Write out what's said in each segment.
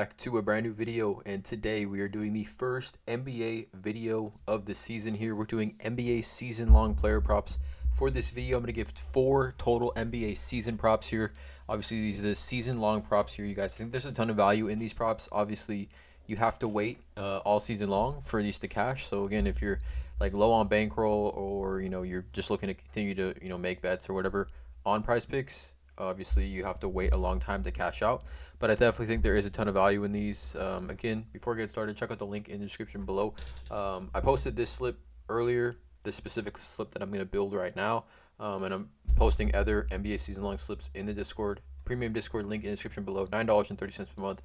Back to a brand new video, and today we are doing the first NBA video of the season here. We're doing NBA season long player props. For this video, I'm going to give 4 total NBA season props here. Obviously, these are the season long props here, you guys. I think there's a ton of value in these props. Obviously, you have to wait all season long for these to cash. So again, if you're like low on bankroll, or you're just looking to continue to make bets or whatever on PrizePicks, obviously you have to wait a long time to cash out. But I definitely think there is a ton of value in these. Again, before I get started, check out the link in the description below. I posted this slip earlier, this specific slip that I'm going to build right now, and I'm posting other NBA season long slips in the Discord, premium Discord, link in the description below. $9.30 per month.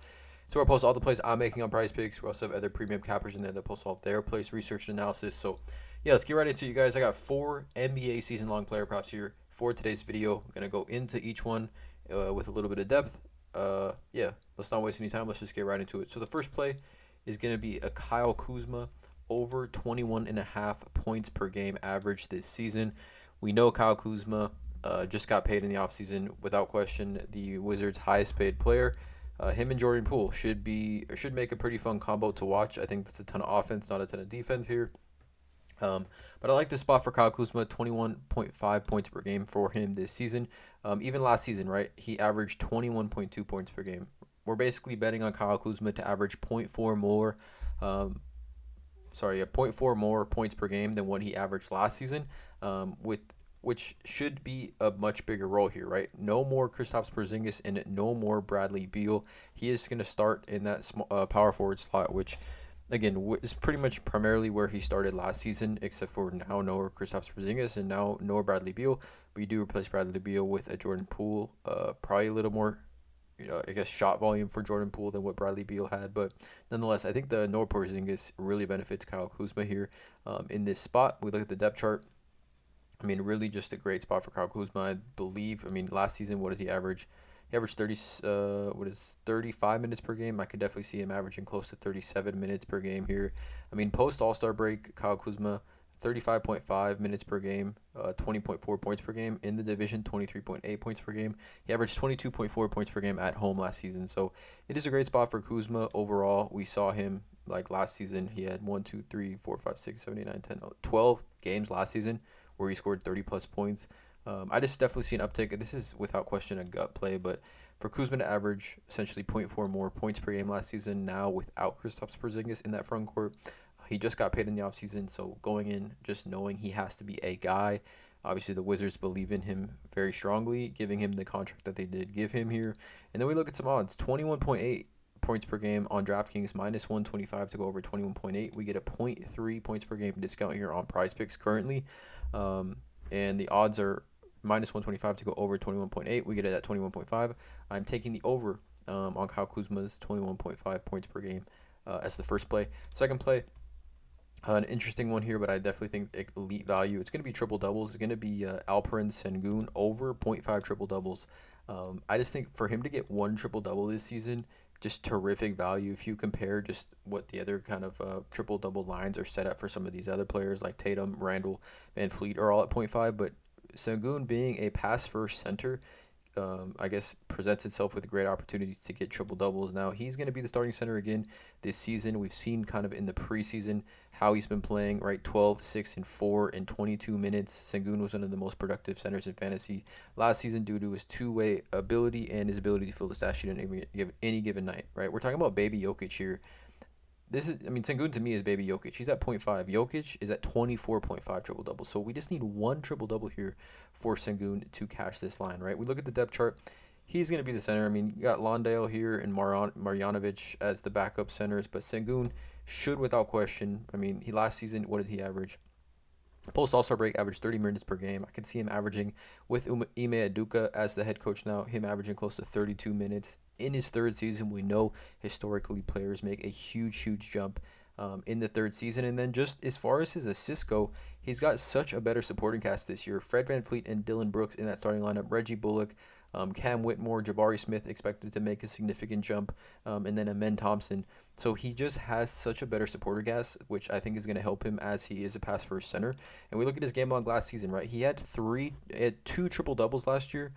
So I post all the plays I'm making on PrizePicks. We also have other premium cappers in there that post all their plays, research, and analysis. So yeah, let's get right into it, you guys. I got 4 NBA season long player props here for today's video. I'm gonna go into each one with a little bit of depth. Yeah, let's not waste any time. Let's just get right into it. So the first play is gonna be a Kyle Kuzma over 21.5 points per game average this season. We know Kyle Kuzma just got paid in the offseason, without question, the Wizards' highest paid player. Him and Jordan Poole should make a pretty fun combo to watch. I think that's a ton of offense, not a ton of defense here. But I like the spot for Kyle Kuzma, 21.5 points per game for him this season. Even last season, right, he averaged 21.2 points per game. We're basically betting on Kyle Kuzma to average zero point 0.4 more, zero point 0.4 more points per game than what he averaged last season, which should be a much bigger role here, right? No more Kristaps Porzingis and no more Bradley Beal. He is going to start in that power forward slot, which again is pretty much primarily where he started last season, except for now no Kristaps Porzingis and now no Bradley Beal. We do replace Bradley Beal with a Jordan Poole, probably a little more, I guess, shot volume for Jordan Poole than what Bradley Beal had. But nonetheless, I think the no Porzingis really benefits Kyle Kuzma here in this spot. We look at the depth chart. I mean, really just a great spot for Kyle Kuzma, I believe. I mean, last season, what did he average? He averaged 35 minutes per game. I could definitely see him averaging close to 37 minutes per game here. I mean, post All-Star break, Kyle Kuzma, 35.5 minutes per game, 20.4 points per game. In the division, 23.8 points per game. He averaged 22.4 points per game at home last season. So it is a great spot for Kuzma overall. We saw him like last season. He had 1, 2, 3, 4, 5, 6, 7, 8, 9, 10, 12 games last season where he scored 30 plus points. I just definitely see an uptick. This is without question a gut play, but for Kuzma to average essentially zero point 0.4 more points per game last season, now without Kristaps Porzingis in that front court, he just got paid in the offseason, so going in just knowing he has to be a guy. Obviously, the Wizards believe in him very strongly, giving him the contract that they did give him here. And then we look at some odds: 21.8 points per game on DraftKings, minus 125 to go over 21.8. We get a 0.3 points per game discount here on PrizePicks currently. And the odds are minus 125 to go over 21.8. We get it at 21.5. I'm taking the over on Kyle Kuzma's 21.5 points per game as the first play. Second play, an interesting one here, but I definitely think elite value. It's going to be triple doubles. It's going to be Alperen Sengun over 0.5 triple doubles. I just think for him to get 1 triple double this season, just terrific value. If you compare just what the other kind of triple double lines are set at for some of these other players like Tatum, Randall, Van Fleet are all at 0.5, but Sengun being a pass first center, I guess presents itself with great opportunities to get triple doubles. Now he's going to be the starting center again this season. We've seen kind of in the preseason how he's been playing, right? 12, 6, and 4 in 22 minutes. Sengun was one of the most productive centers in fantasy last season due to his two-way ability and his ability to fill the stat sheet on any given night, right? We're talking about baby Jokic here. Sengun to me is baby Jokic. He's at 0.5. Jokic is at 24.5 triple doubles. So we just need 1 triple double here for Sengun to cash this line, right? We look at the depth chart. He's going to be the center. I mean, you got Londale here and Marjanovic as the backup centers, but Sengun should, without question. I mean, last season, what did he average? Post All-Star break, averaged 30 minutes per game. I can see him averaging, with Ime Udoka as the head coach now, him averaging close to 32 minutes. In his third season, we know historically players make a huge jump in the third season. And then just as far as his assists go, he's got such a better supporting cast this year. Fred VanVleet and Dylan Brooks in that starting lineup. Reggie Bullock, Cam Whitmore, Jabari Smith expected to make a significant jump, and then Amen Thompson. So he just has such a better supporter cast, which I think is going to help him as he is a pass first center. And we look at his game log last season, right? He had 2 triple doubles last year.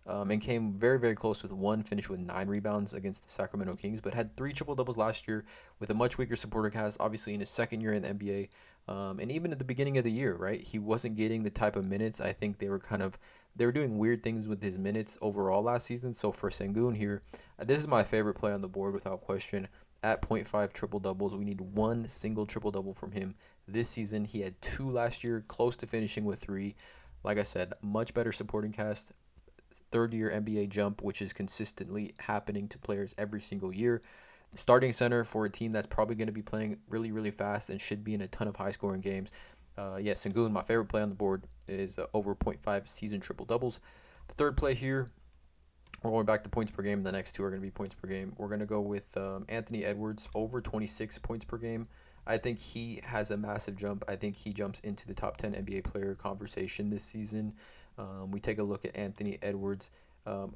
and came very, very close with one, finished with 9 rebounds against the Sacramento Kings, but had 3 triple doubles last year with a much weaker supporter cast, obviously in his second year in the NBA. And even at the beginning of the year, right, he wasn't getting the type of minutes. I think they were doing weird things with his minutes overall last season. So for Sengun here, this is my favorite play on the board without question. At point 0.5 triple doubles, we need one single triple double from him this season. He had 2 last year, close to finishing with 3. Like I said, much better supporting cast, third year NBA jump, which is consistently happening to players every single year. Starting center for a team that's probably going to be playing really, really fast and should be in a ton of high scoring games. Yes, Sengun, my favorite play on the board, is over 0.5 season triple doubles. The third play here, we're going back to points per game. The next two are going to be points per game. We're going to go with Anthony Edwards over 26 points per game. I think he has a massive jump. I think he jumps into the top 10 NBA player conversation this season. We take a look at Anthony Edwards.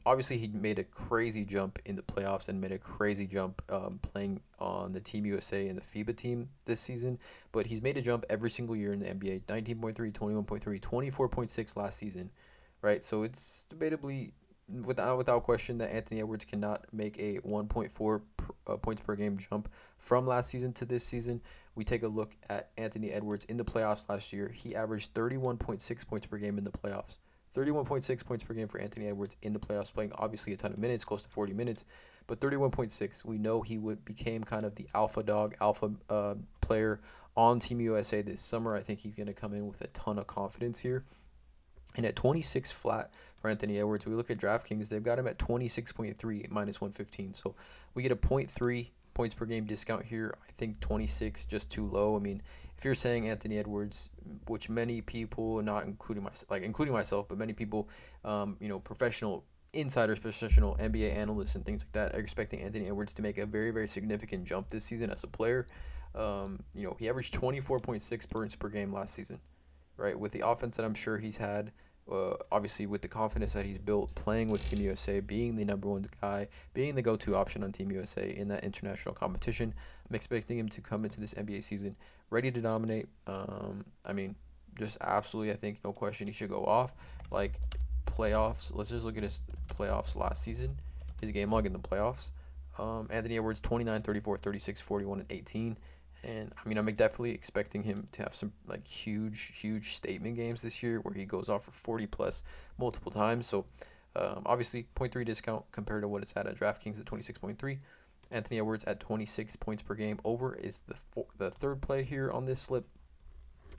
Obviously, he made a crazy jump in the playoffs and made a crazy jump playing on the Team USA and the FIBA team this season. But he's made a jump every single year in the NBA: 19.3, 21.3, 24.6 last season, right? So it's debatably, without question, that Anthony Edwards cannot make a 1.4 points per game jump from last season to this season. We take a look at Anthony Edwards in the playoffs last year. He averaged 31.6 points per game in the playoffs. 31.6 points per game for Anthony Edwards in the playoffs, playing obviously a ton of minutes, close to 40 minutes, but 31.6. We know he became kind of the alpha dog, alpha player on Team USA this summer. I think he's going to come in with a ton of confidence here. And at 26 flat for Anthony Edwards, we look at DraftKings, they've got him at 26.3 minus 115. So we get a 0.3 points per game discount here. I think 26 just too low. I mean, if you're saying Anthony Edwards, which many people, not including including myself, but many people, professional insiders, professional NBA analysts, and things like that, are expecting Anthony Edwards to make a very, very significant jump this season as a player. He averaged 24.6 points per game last season, right? With the offense that I'm sure he's had, obviously with the confidence that he's built playing with Team USA, being the number one guy, being the go-to option on Team USA in that international competition, I'm expecting him to come into this NBA season ready to dominate. Just absolutely, I think, no question, he should go off. Like, playoffs, let's just look at his playoffs last season, his game log in the playoffs. Anthony Edwards, 29, 34, 36, 41, and 18. And I mean, I'm definitely expecting him to have some like huge, huge statement games this year where he goes off for 40 plus multiple times. So obviously, 0.3 discount compared to what it's at DraftKings at 26.3. Anthony Edwards at 26 points per game over is the third play here on this slip.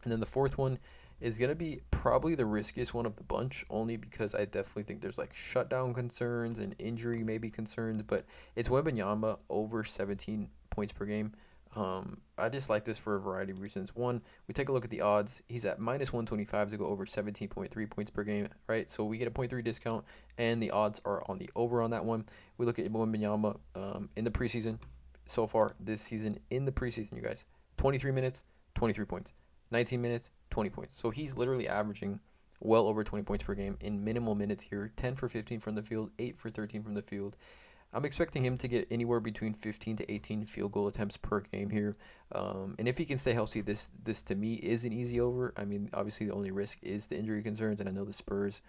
And then the fourth one is going to be probably the riskiest one of the bunch, only because I definitely think there's like shutdown concerns and injury maybe concerns, but it's Wembanyama over 17 points per game. I just like this for a variety of reasons. One, we take a look at the odds. He's at minus 125 to go over 17.3 points per game, right? So we get a 0.3 discount, and the odds are on the over on that one. We look at Wembanyama in the preseason so far this season. In the preseason, you guys, 23 minutes, 23 points. 19 minutes, 20 points. So he's literally averaging well over 20 points per game in minimal minutes here. 10 for 15 from the field, 8 for 13 from the field. I'm expecting him to get anywhere between 15 to 18 field goal attempts per game here. And if he can stay healthy, this to me is an easy over. I mean, obviously the only risk is the injury concerns, and I know the Spurs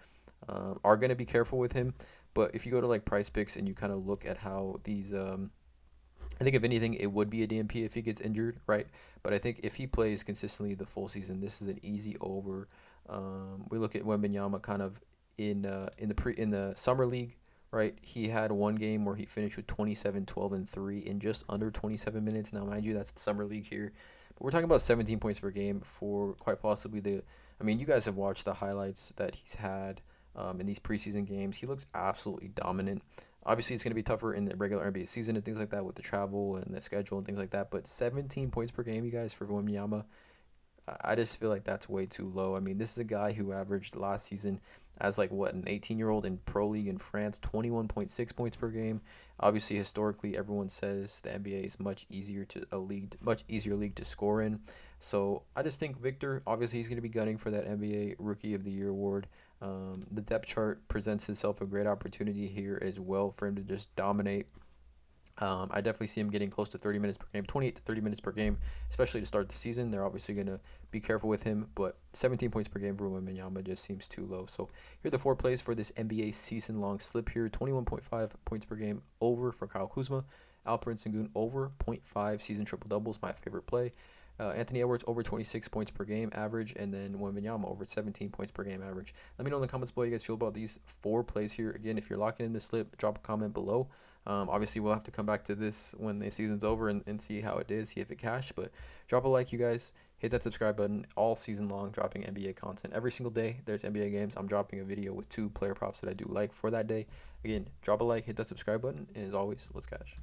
are going to be careful with him. But if you go to like PrizePicks and you kind of look at how these I think if anything, it would be a DMP if he gets injured, right? But I think if he plays consistently the full season, this is an easy over. We look at Wembanyama kind of in the summer league, right? He had one game where he finished with 27, 12, and 3 in just under 27 minutes. Now, mind you, that's the summer league here, but we're talking about 17 points per game for quite possibly the. I mean, you guys have watched the highlights that he's had in these preseason games. He looks absolutely dominant. Obviously, it's going to be tougher in the regular NBA season and things like that with the travel and the schedule and things like that. But 17 points per game, you guys, for Wembanyama, I just feel like that's way too low. I mean, this is a guy who averaged last season as like what, an 18-year-old in Pro League in France, 21.6 points per game. Obviously, historically, everyone says the NBA is much easier league to score in. So I just think Victor, obviously, he's going to be gunning for that NBA Rookie of the Year award. The depth chart presents itself a great opportunity here as well for him to just dominate I definitely see him getting close to 30 minutes per game, 28 to 30 minutes per game, especially to start the season. They're obviously going to be careful with him, but 17 points per game for Wembanyama just seems too low. So here are the 4 plays for this NBA season-long slip here. 21.5 points per game over for Kyle Kuzma. Alperen Sengun over zero point 0.5 season triple-doubles, my favorite play. Anthony Edwards over 26 points per game average, and then Wembanyama over 17 points per game average. Let me know in the comments below how you guys feel about these 4 plays here. Again, if you're locking in this slip, drop a comment below. Obviously, we'll have to come back to this when the season's over and see how it is, see if it cashed. But drop a like, you guys. Hit that subscribe button all season long, dropping NBA content. Every single day, there's NBA games. I'm dropping a video with 2 player props that I do like for that day. Again, drop a like, hit that subscribe button, and as always, let's cash.